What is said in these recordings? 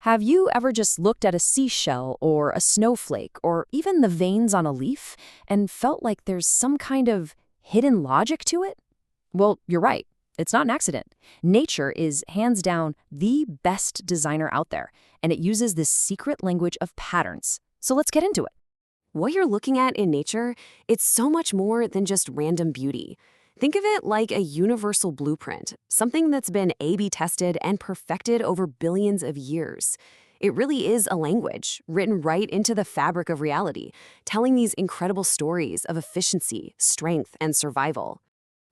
Have you ever just looked at a seashell or a snowflake or even the veins on a leaf and felt like there's some kind of hidden logic to it? Well, you're right. It's not an accident. Nature is hands down the best designer out there, and it uses this secret language of patterns. So let's get into it. What you're looking at in nature, it's so much more than just random beauty. Think of it like a universal blueprint, something that's been A/B tested and perfected over billions of years. It really is a language written right into the fabric of reality, telling these incredible stories of efficiency, strength, and survival.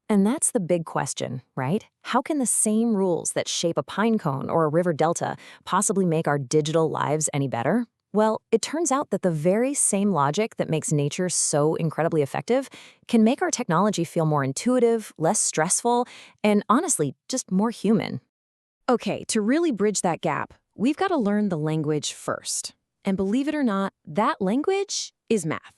And that's the big question, right? How can the same rules that shape a pine cone or a river delta possibly make our digital lives any better? Well, it turns out that the very same logic that makes nature so incredibly effective can make our technology feel more intuitive, less stressful, and honestly, just more human. Okay, to really bridge that gap, we've got to learn the language first. And believe it or not, that language is math.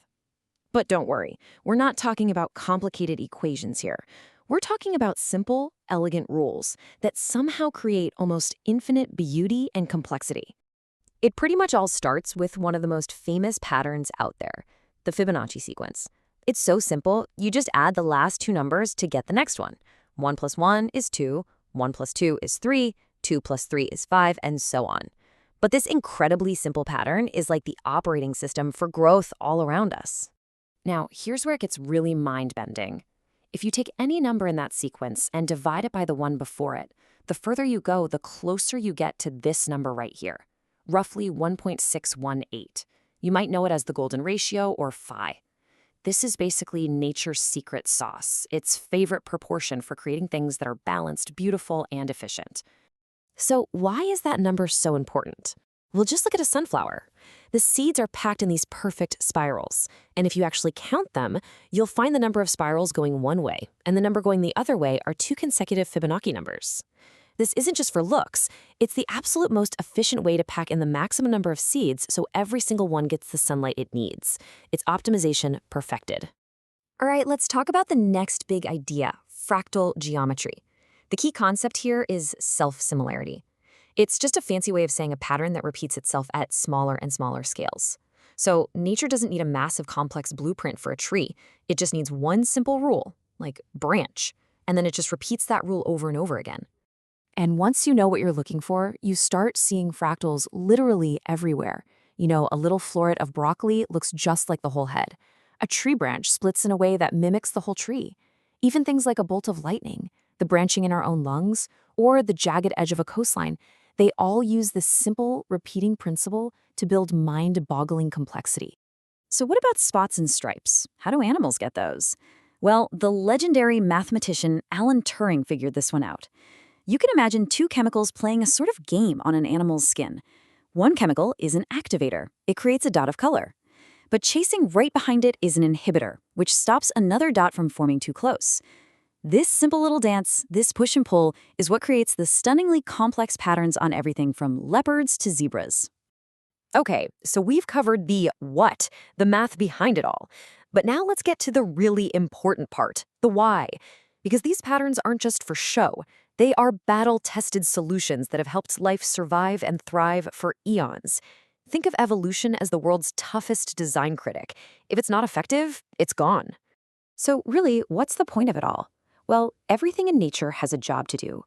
But don't worry, we're not talking about complicated equations here. We're talking about simple, elegant rules that somehow create almost infinite beauty and complexity. It pretty much all starts with one of the most famous patterns out there, the Fibonacci sequence. It's so simple, you just add the last two numbers to get the next one. 1 plus 1 is 2, 1 plus 2 is 3, 2 plus 3 is 5, and so on. But this incredibly simple pattern is like the operating system for growth all around us. Now, here's where it gets really mind-bending. If you take any number in that sequence and divide it by the one before it, the further you go, the closer you get to this number right here, roughly 1.618. You might know it as the golden ratio or phi. This is basically nature's secret sauce, its favorite proportion for creating things that are balanced, beautiful, and efficient. So why is that number so important? Well, just look at a sunflower. The seeds are packed in these perfect spirals, and if you actually count them, you'll find the number of spirals going one way, and the number going the other way are two consecutive Fibonacci numbers. This isn't just for looks, it's the absolute most efficient way to pack in the maximum number of seeds so every single one gets the sunlight it needs. It's optimization perfected. All right, let's talk about the next big idea, fractal geometry. The key concept here is self-similarity. It's just a fancy way of saying a pattern that repeats itself at smaller and smaller scales. So nature doesn't need a massive complex blueprint for a tree. It just needs one simple rule, like branch, and then it just repeats that rule over and over again. And once you know what you're looking for, you start seeing fractals literally everywhere. A little floret of broccoli looks just like the whole head. A tree branch splits in a way that mimics the whole tree. Even things like a bolt of lightning, the branching in our own lungs, or the jagged edge of a coastline, they all use this simple, repeating principle to build mind-boggling complexity. So what about spots and stripes? How do animals get those? Well, the legendary mathematician Alan Turing figured this one out. You can imagine two chemicals playing a sort of game on an animal's skin. One chemical is an activator. It creates a dot of color. But chasing right behind it is an inhibitor, which stops another dot from forming too close. This simple little dance, this push and pull, is what creates the stunningly complex patterns on everything from leopards to zebras. Okay, so we've covered the what, the math behind it all. But now let's get to the really important part, the why. Because these patterns aren't just for show. They are battle-tested solutions that have helped life survive and thrive for eons. Think of evolution as the world's toughest design critic. If it's not effective, it's gone. So really, what's the point of it all? Well, everything in nature has a job to do.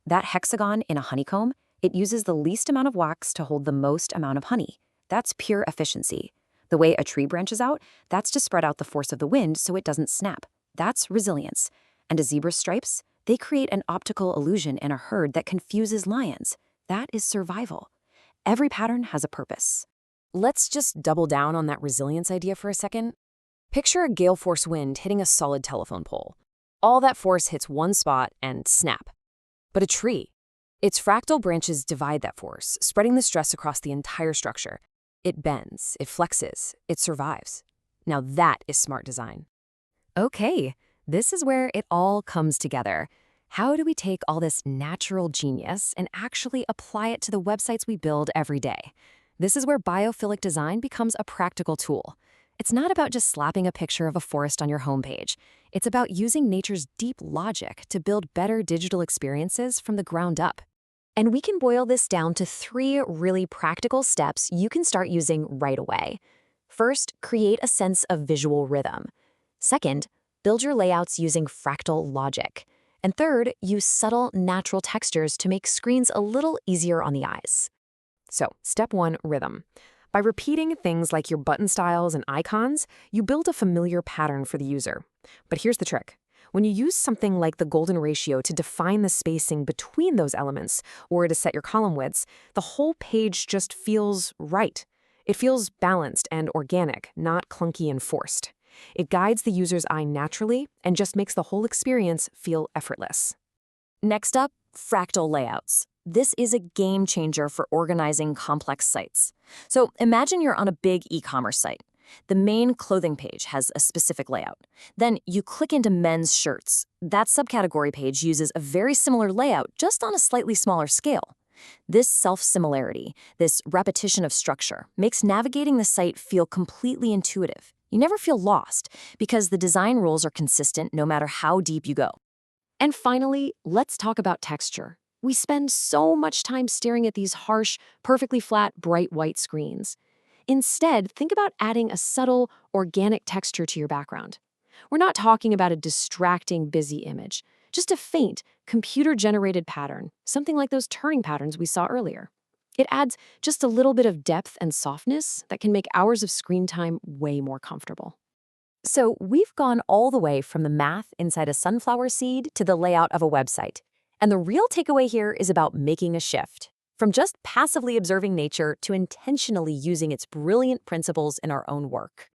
That hexagon in a honeycomb, it uses the least amount of wax to hold the most amount of honey. That's pure efficiency. The way a tree branches out, that's to spread out the force of the wind so it doesn't snap. That's resilience. And a zebra's stripes, they create an optical illusion in a herd that confuses lions. That is survival. Every pattern has a purpose. Let's just double down on that resilience idea for a second. Picture a gale force wind hitting a solid telephone pole. All that force hits one spot and snap. But a tree, its fractal branches divide that force, spreading the stress across the entire structure. It bends, it flexes, it survives. Now that is smart design. Okay, this is where it all comes together. How do we take all this natural genius and actually apply it to the websites we build every day? This is where biophilic design becomes a practical tool. It's not about just slapping a picture of a forest on your homepage. It's about using nature's deep logic to build better digital experiences from the ground up. And we can boil this down to 3 really practical steps you can start using right away. First, create a sense of visual rhythm. Second, build your layouts using fractal logic. And third, use subtle, natural textures to make screens a little easier on the eyes. So, step 1, rhythm. By repeating things like your button styles and icons, you build a familiar pattern for the user. But here's the trick. When you use something like the golden ratio to define the spacing between those elements, or to set your column widths, the whole page just feels right. It feels balanced and organic, not clunky and forced. It guides the user's eye naturally and just makes the whole experience feel effortless. Next up, fractal layouts. This is a game changer for organizing complex sites. So imagine you're on a big e-commerce site. The main clothing page has a specific layout. Then you click into men's shirts. That subcategory page uses a very similar layout, just on a slightly smaller scale. This self-similarity, this repetition of structure, makes navigating the site feel completely intuitive. You never feel lost, because the design rules are consistent no matter how deep you go. And finally, let's talk about texture. We spend so much time staring at these harsh, perfectly flat, bright white screens. Instead, think about adding a subtle, organic texture to your background. We're not talking about a distracting, busy image, just a faint, computer-generated pattern, something like those turning patterns we saw earlier. It adds just a little bit of depth and softness that can make hours of screen time way more comfortable. So we've gone all the way from the math inside a sunflower seed to the layout of a website. And the real takeaway here is about making a shift. From just passively observing nature to intentionally using its brilliant principles in our own work.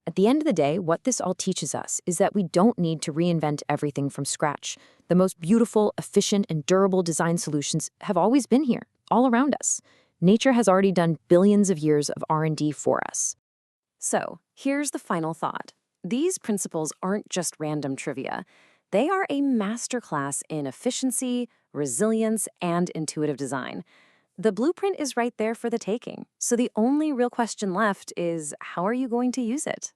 At the end of the day, what this all teaches us is that we don't need to reinvent everything from scratch. The most beautiful, efficient, and durable design solutions have always been here, all around us. Nature has already done billions of years of R&D for us. So, here's the final thought. These principles aren't just random trivia. They are a masterclass in efficiency, resilience, and intuitive design. The blueprint is right there for the taking, so the only real question left is, how are you going to use it?